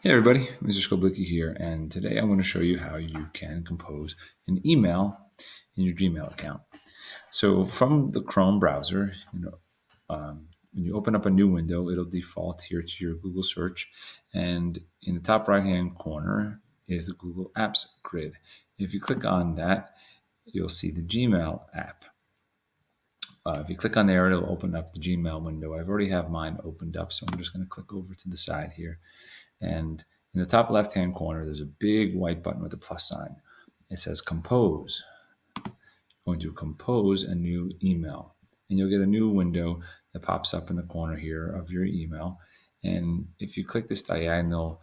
Hey everybody, Mr. Skoblicki here, and today I want to show you how you can compose an email in your Gmail account. So from the Chrome browser, when you open up a new window, it'll default here to your Google search, and in the top right-hand corner is the Google Apps grid. If you click on that, you'll see the Gmail app. If you click on there, it'll open up the Gmail window. I've already have mine opened up, so I'm just going to click over to the side here. And in the top left-hand corner, there's a big white button with a plus sign. It says Compose. I'm going to compose a new email. And you'll get a new window that pops up in the corner here of your email. And if you click this diagonal,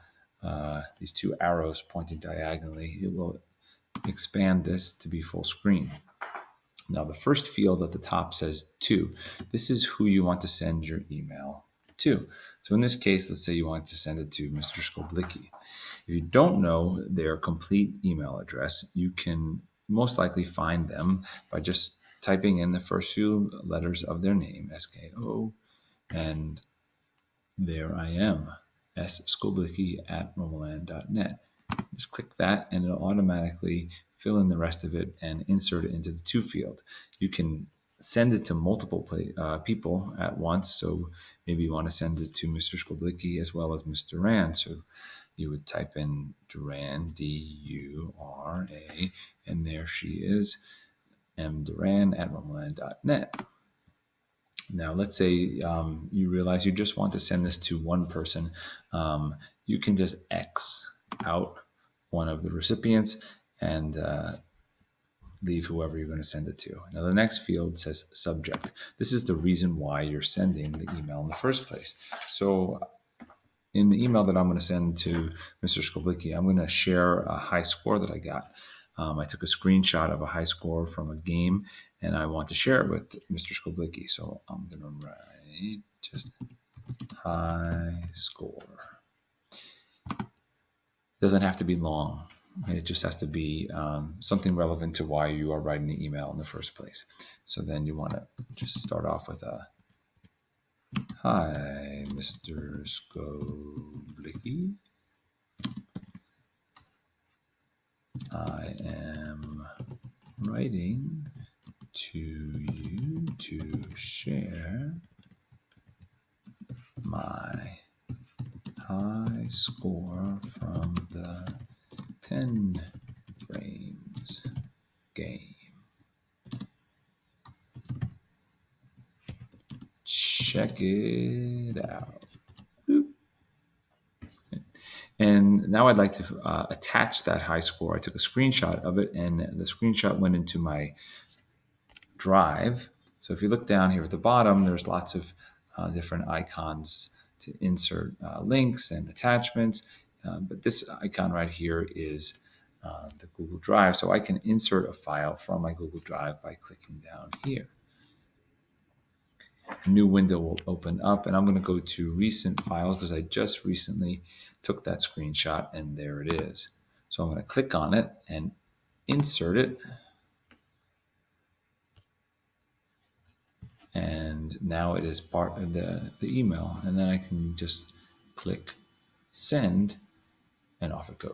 these two arrows pointing diagonally, it will expand this to be full screen. Now, the first field at the top says to. This is who you want to send your email to. So in this case, let's say you want to send it to Mr. Skoblicki. If you don't know their complete email address, you can most likely find them by just typing in the first few letters of their name, SKO, and there I am, sskoblicki@normaland.net. Just click that and it'll automatically fill in the rest of it and insert it into the to field. You can send it to multiple people at once. So maybe you want to send it to Mr. Skoblicki as well as Mr. Rand. So you would type in Duran, D-U-R-A, and there she is, mduran@normaland.net. Now, let's say you realize you just want to send this to one person. You can just X out one of the recipients and leave whoever you're going to send it to. Now, the next field says subject. This is the reason why you're sending the email in the first place. So in the email that I'm going to send to Mr. Skoblicki, I'm going to share a high score that I got. I took a screenshot of a high score from a game, and I want to share it with Mr. Skoblicki. So I'm going to write just high score. It doesn't have to be long. It just has to be something relevant to why you are writing the email in the first place. So then you want to just start off with a hi, Mr. Skoblicki. I am writing to you to share my high score from the 10 frames game. Check it out. Boop. And now I'd like to attach that high score. I took a screenshot of it, and the screenshot went into my Drive. So if you look down here at the bottom, there's lots of different icons to insert links and attachments. But this icon right here is the Google Drive. So I can insert a file from my Google Drive by clicking down here. A new window will open up, and I'm going to go to recent file because I just recently took that screenshot, and there it is. So I'm going to click on it and insert it. And now it is part of the email. And then I can just click send, and off it goes.